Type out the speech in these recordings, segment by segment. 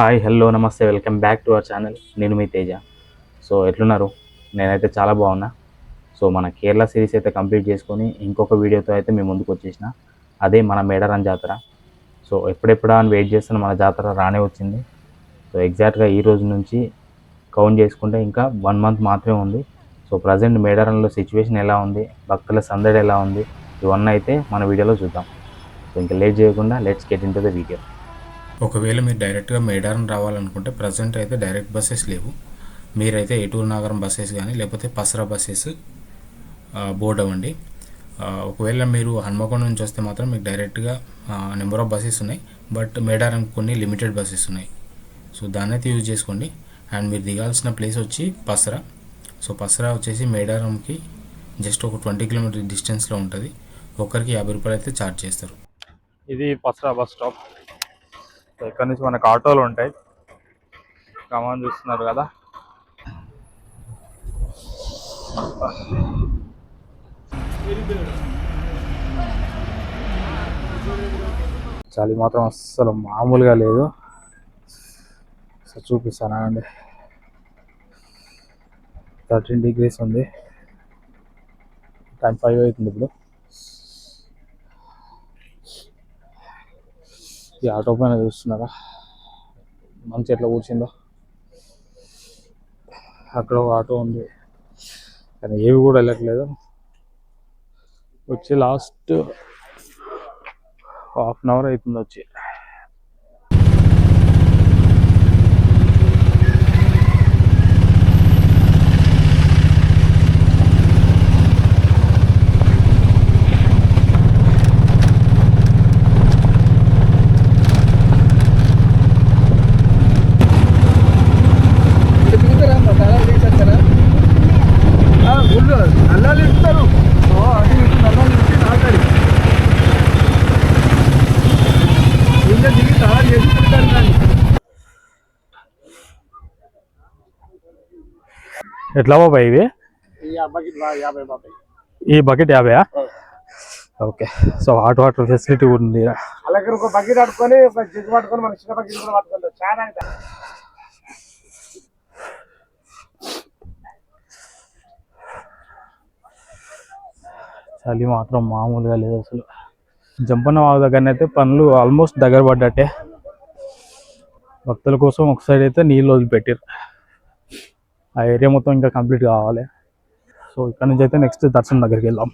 Hi hello నమస్తే welcome back to our channel. నేను మీ Teja. So ఎట్లున్నారు? నేనైతే చాలా బాగున్నా. సో మన కేరళ సిరీస్ అయితే కంప్లీట్ చేసుకొని ఇంకొక వీడియోతో అయితే మేము ముందుకు వచ్చేసిన. అదే మన మేడారం జాతర. సో ఎప్పుడెప్పుడా అని వెయిట్ చేస్తున్న మన జాతర రానే వచ్చింది. సో ఎగ్జాక్ట్గా ఈ రోజు నుంచి కౌంట్ చేసుకుంటే ఇంకా 1 మంత్ మాత్రమే ఉంది. సో ప్రజెంట్ మేడారంలో సిచ్యువేషన్ ఎలా ఉంది, భక్తుల సందడి ఎలా ఉంది, ఇవన్నీ అయితే మన వీడియోలో చూద్దాం. సో ఇంకా లేట్ చేయకుండా let's get in to the video. ఒకవేళ మీరు డైరెక్ట్గా మేడారం రావాలనుకుంటే ప్రజెంట్ అయితే డైరెక్ట్ బస్సెస్ లేవు. మీరైతే ఏటూరు నాగరం బస్సెస్ కానీ లేకపోతే పసరా బస్సెస్ బోర్డ్ అవ్వండి. ఒకవేళ మీరు హన్మకొండ నుంచి వస్తే మాత్రం మీకు డైరెక్ట్గా నెంబర్ ఆఫ్ బస్సెస్ ఉన్నాయి. బట్ మేడారం కొన్ని లిమిటెడ్ బస్సెస్ ఉన్నాయి. సో దాన్ని అయితే యూజ్ చేసుకోండి. అండ్ మీరు దిగాల్సిన ప్లేస్ వచ్చి పసరా. సో పసరా వచ్చేసి మేడారంకి జస్ట్ ఒక 20 కిలోమీటర్ డిస్టెన్స్లో ఉంటుంది. ఒక్కరికి 50 రూపాయలు అయితే ఛార్జ్ చేస్తారు. ఇది పసరా బస్ స్టాప్. సో ఇక్కడ నుంచి మనకు ఆటోలు ఉంటాయి. కమాన్ చూస్తున్నారు కదా. చలి మాత్రం అస్సలు మామూలుగా లేదు. సో చూపిస్తానా అండి. 13 degrees ఉంది. టైం 5 అవుతుంది ఇప్పుడు. ఈ ఆటో పైన చూస్తున్నారా మంచి ఎట్లా కూర్చుందో. అక్కడ ఒక ఆటో ఉంది కానీ ఏవి కూడా వెళ్ళట్లేదు. వచ్చి లాస్ట్ హాఫ్ అన్ అవర్ అవుతుంది వచ్చి. ఎట్లా బాబాయ్ ఇవి? ఈ bucket 50. Okay. So hot water facility ఉంది. చలి మాత్రం మామూలుగా లేదు అసలు. జంపన్న వాగు దగ్గరనైతే పనులు ఆల్మోస్ట్ దగ్గర పడ్డట్టే. భక్తుల కోసం ఒక సైడ్ అయితే నీళ్ళు వదిలిపెట్టారు. ఆ ఏరియా మొత్తం ఇంకా కంప్లీట్ కావాలి. సో ఇక్కడ నుంచి అయితే నెక్స్ట్ దర్శనం దగ్గరికి వెళ్దాం.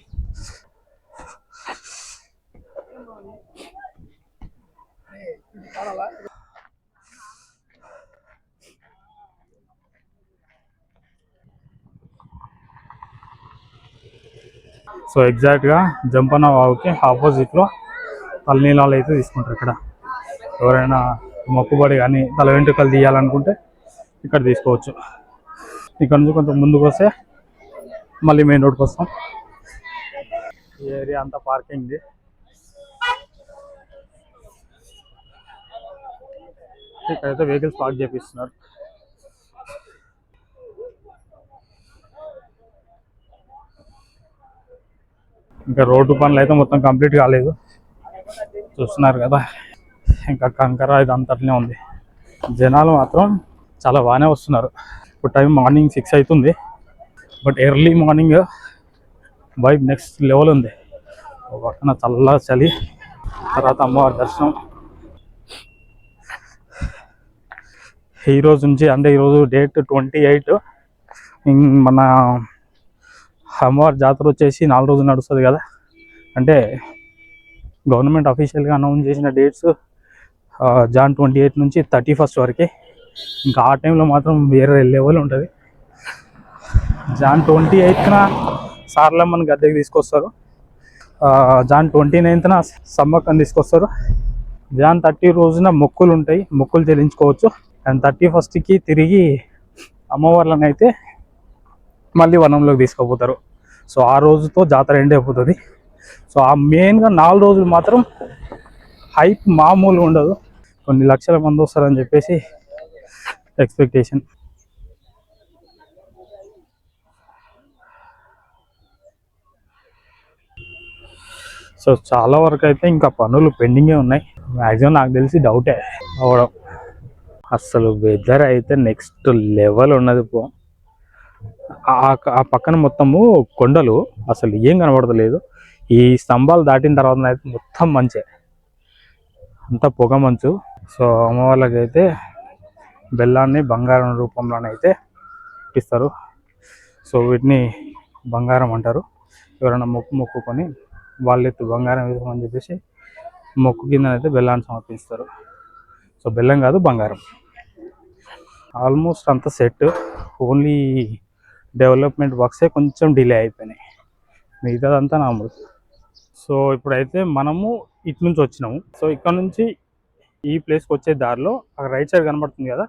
సో ఎగ్జాక్ట్గా జంపన్న వాగుకి ఆపోజిట్లో తలనీలాలు అయితే తీసుకుంటారు. ఇక్కడ ఎవరైనా మొక్కుబడి కానీ తల వెంట్రుకలు తీయాలనుకుంటే ఇక్కడ తీసుకోవచ్చు. ఇక్కడ నుంచి కొంచెం ముందుకు వస్తే మళ్ళీ మెయిన్ రోడ్కి వస్తాం. ఈ ఏరియా అంతా పార్కింగ్. ఇక్కడైతే వెహికల్స్ పార్క్ చేపిస్తున్నారు. ఇంకా రోడ్డు పనులు అయితే మొత్తం కంప్లీట్ కాలేదు. చూస్తున్నారు కదా, ఇంకా కంకర ఇదంతనే ఉంది. జనాలు మాత్రం చాలా బాగానే వస్తున్నారు. ఇప్పుడు టైం మార్నింగ్ 6 అవుతుంది. But early morning vibe next level ఉంది. ఒక పక్కన చల్ల చలి, తర్వాత అమ్మవారి దర్శనం. ఈరోజు నుంచి అంటే ఈరోజు డేట్ 28. మన అమ్మవారి జాతర వచ్చేసి 4 రోజులు నడుస్తుంది కదా. అంటే గవర్నమెంట్ అఫీషియల్గా అనౌన్స్ చేసిన డేట్స్ జాన్ 28 నుంచి 31 వరకే. ఇంకా ఆ టైంలో మాత్రం వేరే లెవెల్ ఉంటుంది. జాన్ 28న సార్లమ్మని గద్దెకి తీసుకొస్తారు. జాన్ 29న సమ్మక్కని తీసుకొస్తారు. జాన్ 30 రోజున మొక్కులు ఉంటాయి, మొక్కులు చెల్లించుకోవచ్చు. అండ్ 31కి తిరిగి అమ్మవార్లను అయితే మళ్ళీ వనంలోకి తీసుకుపోతారు. సో ఆ రోజుతో జాతర ఎండ్ అయిపోతుంది. సో ఆ మెయిన్గా 4 రోజులు మాత్రం హైప్ మామూలుగా ఉండదు. కొన్ని లక్షల మంది వస్తారని చెప్పేసి ఎక్స్పెక్టేషన్. సో చాలా వరకు అయితే ఇంకా పనులు పెండింగే ఉన్నాయి. మ్యాక్సిమం నాకు తెలిసి డౌటే అవడం. అసలు వెదర్ అయితే నెక్స్ట్ లెవెల్ ఉన్నది పో. ఆ పక్కన మొత్తము కొండలు, అసలు ఏం కనబడతలేదు. ఈ స్తంభాలు దాటిన తర్వాత అయితే మొత్తం మంచే, అంతా పొగ మంచు. సో అమ్మవాళ్ళకైతే బెల్లాన్ని బంగారం రూపంలోనైతే ఇస్తారు. సో వీటిని బంగారం అంటారు. ఎవరైనా మొక్కుకొని వాళ్ళు ఎత్తు బంగారం వేసుకోమని చెప్పేసి మొక్కు కిందనైతే బెల్లాన్ని సమర్పిస్తారు. సో బెల్లం కాదు, బంగారం. ఆల్మోస్ట్ అంతా సెట్, ఓన్లీ డెవలప్మెంట్ వర్క్సే కొంచెం డిలే అయిపోయినాయి, మిగతాదంతా నార్మల్. సో ఇప్పుడైతే మనము ఇటు నుంచి వచ్చినాము. సో ఇక్కడ నుంచి ఈ ప్లేస్కి వచ్చే దారిలో అక్కడ రైట్ సైడ్ కనబడుతుంది కదా,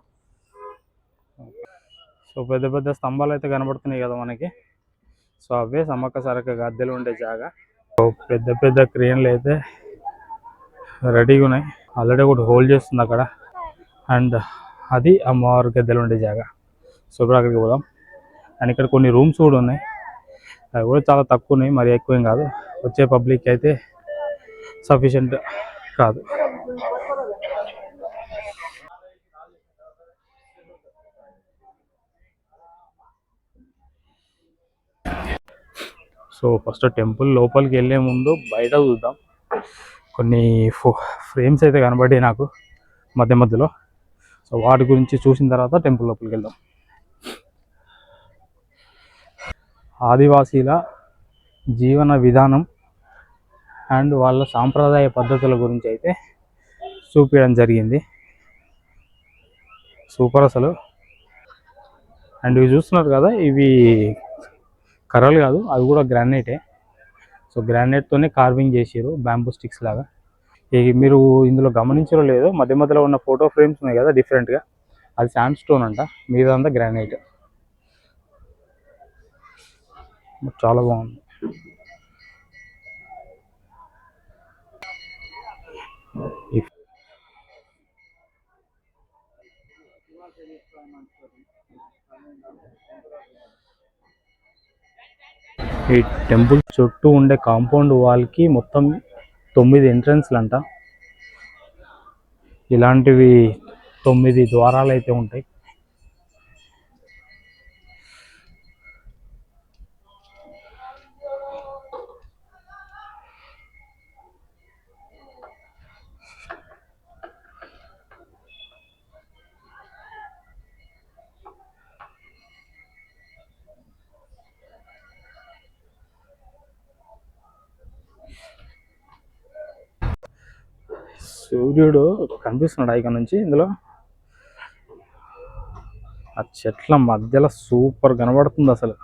సో పెద్ద పెద్ద స్తంభాలు అయితే కనబడుతున్నాయి కదా మనకి. సో అవే సమ్మక్క సారక్క గద్దెలు ఉండే జాగా. సో పెద్ద పెద్ద క్రేన్లు అయితే రెడీగా ఉన్నాయి. ఆల్రెడీ ఒకటి హోల్డ్ చేస్తుంది అక్కడ, అండ్ అది అమ్మవారి గద్దెలు ఉండే జాగా. సో ఇప్పుడు అక్కడికి పోదాం. అండ్ ఇక్కడ కొన్ని రూమ్స్ కూడా ఉన్నాయి, అవి కూడా చాలా తక్కువ ఉన్నాయి, మరి ఎక్కువేం కాదు. వచ్చే పబ్లిక్ అయితే సఫిషియెంట్ కాదు. సో ఫస్ట్ టెంపుల్ లోపలికి వెళ్ళే ముందు బయట చూద్దాం. కొన్ని ఫ్రేమ్స్ అయితే కనబడ్డాయి నాకు మధ్య మధ్యలో. సో వాటి గురించి చూసిన తర్వాత టెంపుల్ లోపలికి వెళ్దాం. ఆదివాసీల జీవన విధానం అండ్ వాళ్ళ సాంప్రదాయ పద్ధతుల గురించి అయితే చూపించడం జరిగింది. సూపర్ అసలు. అండ్ ఇవి చూస్తున్నారు కదా, ఇవి కర్రలు కాదు, అవి కూడా గ్రానైటే. సో గ్రానైట్తోనే కార్వింగ్ చేసారు, బ్యాంబూ స్టిక్స్ లాగా. మీరు ఇందులో గమనించరో లేదో, మధ్య మధ్యలో ఉన్న ఫోటో ఫ్రేమ్స్ ఉన్నాయి కదా డిఫరెంట్గా, అది శాండ్ స్టోన్ అంట, మీదంతా గ్రానైట్. చాలా బాగుంది. ఈ టెంపుల్ చుట్టూ ఉండే కాంపౌండ్ వాల్కి మొత్తం 9 ఎంట్రన్స్లు అంట. ఇలాంటివి 9 ద్వారాలు అయితే ఉంటాయి. సూర్యుడు కనిపిస్తున్నాడు ఇక్కడ నుంచి. ఇందులో ఆ చెట్ల మధ్యలో సూపర్ కనబడుతుంది అసలు.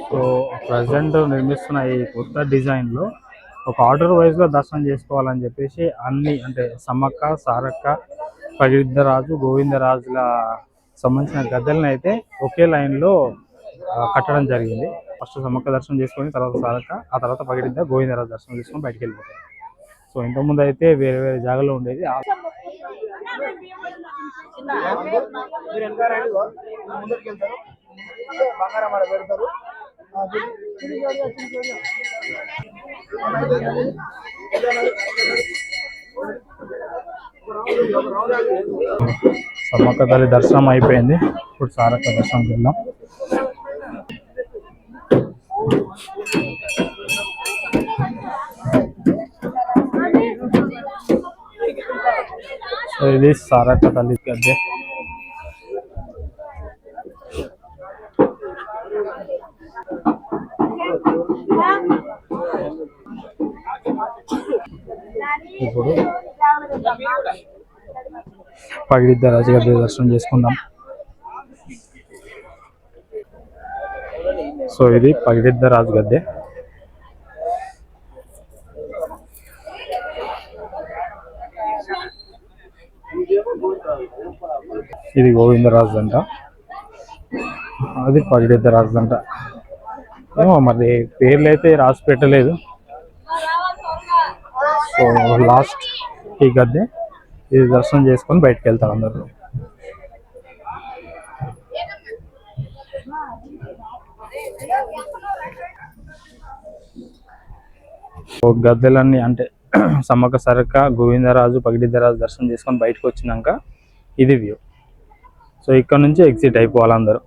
సో ప్రజెంట్ నిర్మిస్తున్న ఈ కొత్త డిజైన్లో ఒక ఆర్డర్ వైజ్లో దర్శనం చేసుకోవాలని చెప్పేసి అన్ని, అంటే సమ్మక్క సారక్క పగిడిద్దరాజు గోవిందరాజుల సంబంధించిన గద్దెలను అయితే ఒకే లైన్లో కట్టడం జరిగింది. ఫస్ట్ సమ్మక్క దర్శనం చేసుకొని, తర్వాత సారక్క, ఆ తర్వాత పగిడిద్ద గోవిందరాజు దర్శనం చేసుకొని బయటికి వెళ్ళిపోతాయి. సో ఇంతకుముందు అయితే వేరే వేరే జాగాలో ఉండేది. సమ్మక్క తల్లి దర్శనం అయిపోయింది. ఇప్పుడు సారక్క దర్శనంకి వెళ్దాం. సో ఇది సారక్క తల్లి గద్దె. ఇప్పుడు పగిడిద్దరాజు గద్దె దర్శనం చేసుకుందాం. సో ఇది పగిడిద్దరాజు గద్దె. ఇది గోవిందరాజు అంట, అది పగిడిద్దరాజు అంట. ఏమో మరి పేర్లు అయితే రాసి పెట్టలేదు. సో లాస్ట్ ఈ గద్దె, ఇది దర్శనం చేసుకొని బయటకు వెళ్తారు అందరూ. గద్దెలన్నీ అంటే సమ్మక్క సారక్క, గోవిందరాజు, పగిడిద్దరాజు దర్శనం చేసుకొని బయటకు వచ్చినాక ఇది వ్యూ. సో ఇక్కడ నుంచి ఎగ్జిట్ అయిపోవాలి అందరూ.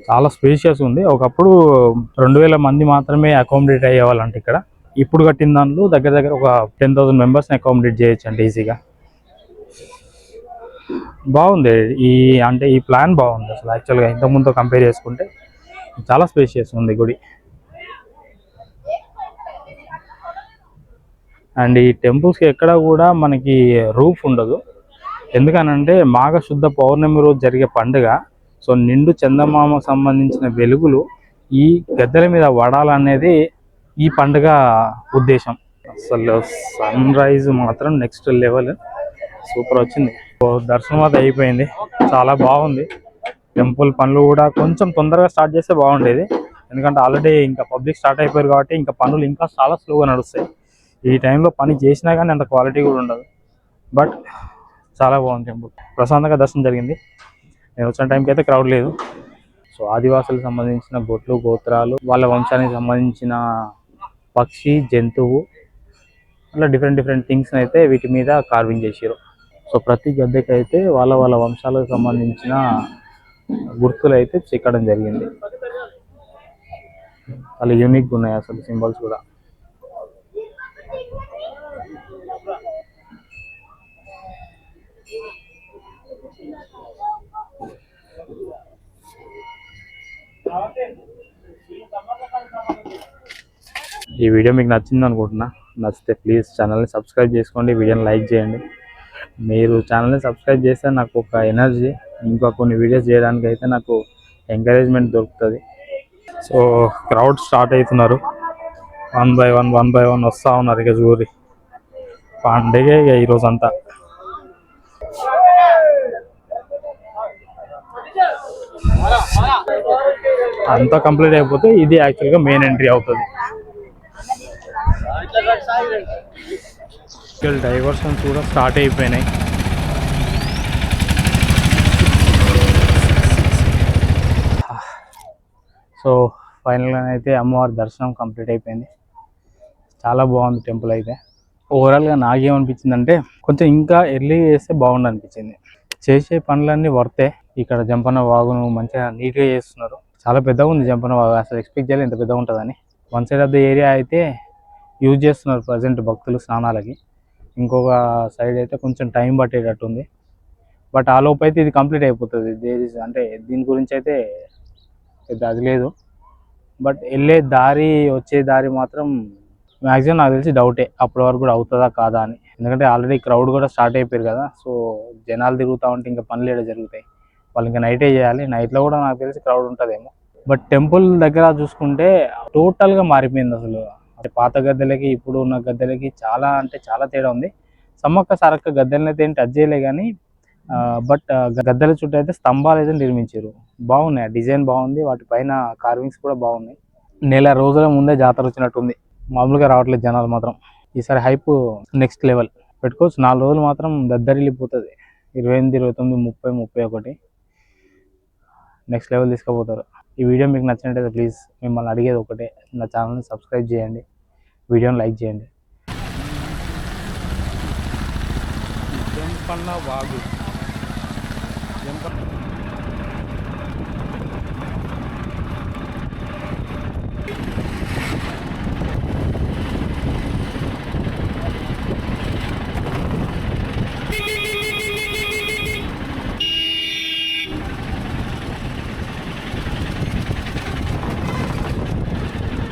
చాలా స్పేషియస్ ఉంది. ఒకప్పుడు 2000 మంది మాత్రమే అకామిడేట్ అయ్యేవాళ్ళంటే ఇక్కడ. ఇప్పుడు కట్టిన దాంట్లో దగ్గర దగ్గర ఒక 10,000 మెంబర్స్ని అకామిడేట్ చేయొచ్చు అంటే ఈజీగా. బాగుంది ఈ ప్లాన్ బాగుంది అసలు. యాక్చువల్గా ఇంతకుముందు కంపేర్ చేసుకుంటే చాలా స్పేషియస్ ఉంది గుడి. అండ్ ఈ టెంపుల్స్కి ఎక్కడ కూడా మనకి రూఫ్ ఉండదు. ఎందుకనంటే మాఘ శుద్ధ పౌర్ణమి రోజు జరిగే పండుగ. సో నిండు చందమామ సంబంధించిన వెలుగులు ఈ గద్దెల మీద పడాలనేది ఈ పండుగ ఉద్దేశం. అసలు సన్ రైజ్ మాత్రం నెక్స్ట్ లెవెల్, సూపర్ వచ్చింది. దర్శనం అది అయిపోయింది, చాలా బాగుంది. టెంపుల్ పనులు కూడా కొంచెం తొందరగా స్టార్ట్ చేస్తే బాగుండేది. ఎందుకంటే ఆల్రెడీ ఇంకా పబ్లిక్ స్టార్ట్ అయిపోయారు కాబట్టి ఇంకా పనులు ఇంకా చాలా స్లోగా నడుస్తాయి. ఈ టైంలో పని చేసినా కానీ అంత క్వాలిటీ కూడా ఉండదు. బట్ చాలా బాగుంది టెంపుల్. ప్రశాంతంగా దర్శనం జరిగింది. నేను వచ్చిన టైంకి అయితే క్రౌడ్ లేదు. సో ఆదివాసులకు సంబంధించిన గొట్లు, గోత్రాలు, వాళ్ళ వంశానికి సంబంధించిన పక్షి, జంతువు, అలా డిఫరెంట్ థింగ్స్ అయితే వీటి మీద కార్వింగ్ చేసారు. సో ప్రతి గద్దెకి అయితే వాళ్ళ వాళ్ళ వంశాలకు సంబంధించిన గుర్తులు అయితే చెక్కడం జరిగింది. చాలా యూనిక్గా ఉన్నాయి అసలు సింబల్స్ కూడా. ఈ వీడియో మీకు నచ్చింది అనుకుంటున్నా. నచ్చితే ప్లీజ్ ఛానల్ని సబ్స్క్రైబ్ చేసుకోండి, వీడియోని లైక్ చేయండి. మీరు ఛానల్ని సబ్స్క్రైబ్ చేస్తే నాకు ఒక ఎనర్జీ, ఇంకా కొన్ని వీడియోస్ చేయడానికి అయితే నాకు ఎంకరేజ్మెంట్ దొరుకుతుంది. సో క్రౌడ్ స్టార్ట్ అవుతున్నారు, వన్ బై వన్ వస్తూ ఉన్నారు. ఇక చూరి పండుగ ఇక ఈరోజు అంతా. అంతా కంప్లీట్ అయిపోతే ఇది యాక్చువల్గా మెయిన్ ఎంట్రీ అవుతుంది. డైవర్షన్స్ కూడా స్టార్ట్ అయిపోయినాయి. సో ఫైనల్గా అయితే అమ్మవారి దర్శనం కంప్లీట్ అయిపోయింది. చాలా బాగుంది టెంపుల్ అయితే. ఓవరాల్గా నాకేమనిపించిందంటే కొంచెం ఇంకా ఎర్లీ చేస్తే బాగుండు అనిపించింది. చేసే పనులన్నీ వర్తే. ఇక్కడ జంపన్న వాగును మంచిగా నీట్గా చేస్తున్నారు. చాలా పెద్దగా ఉంది జంపన్న వాగు. అసలు ఎక్స్పెక్ట్ చేయాలి ఇంత పెద్దగా ఉంటుందని. One side of the area అయితే యూజ్ చేస్తున్నారు ప్రజెంట్ భక్తులు స్నానాలకి. ఇంకొక సైడ్ అయితే కొంచెం టైం పట్టేటట్టు ఉంది. బట్ ఆ లోపు అయితే ఇది కంప్లీట్ అయిపోతుంది. అంటే దీని గురించి అయితే పెద్ద అది లేదు. బట్ వెళ్ళే దారి, వచ్చే దారి మాత్రం మ్యాక్సిమం నాకు తెలిసి డౌటే అప్పటి వరకు కూడా అవుతుందా కాదా అని. ఎందుకంటే ఆల్రెడీ క్రౌడ్ కూడా స్టార్ట్ అయిపోయారు కదా. సో జనాలు తిరుగుతూ ఉంటే ఇంకా పనులు ఏడ జరుగుతాయి. వాళ్ళు ఇంకా నైటే చేయాలి. నైట్లో కూడా నాకు తెలిసి క్రౌడ్ ఉంటుందేమో. బట్ టెంపుల్ దగ్గర చూసుకుంటే టోటల్గా మారిపోయింది అసలు. అంటే పాత గద్దెలకి ఇప్పుడు ఉన్న గద్దెలకి చాలా అంటే చాలా తేడా ఉంది. సమ్మక్క సారక్క గద్దెలను అయితే ఏం టచ్ చేయలే కానీ బట్ గద్దెల చుట్టూ అయితే స్తంభాలు అయితే నిర్మించారు. బాగున్నాయి, డిజైన్ బాగుంది. వాటిపైన కార్వింగ్స్ కూడా బాగున్నాయి. నెల రోజుల ముందే జాతర వచ్చినట్టుంది. మామూలుగా రావట్లేదు జనాలు మాత్రం. ఈసారి హైప్ నెక్స్ట్ లెవెల్ పెట్టుకోవచ్చు. 4 రోజులు మాత్రం దద్దరిల్లిపోతుంది. 28, 29, 30, 31 నెక్స్ట్ లెవెల్ తీసుకుపోతారు. ఈ వీడియో మీకు నచ్చినట్టయితే ప్లీజ్ మిమ్మల్ని అడిగేది ఒకటే, నా ఛానల్ని సబ్స్క్రైబ్ చేయండి, వీడియోని లైక్ చేయండి. జంపన్న వాగు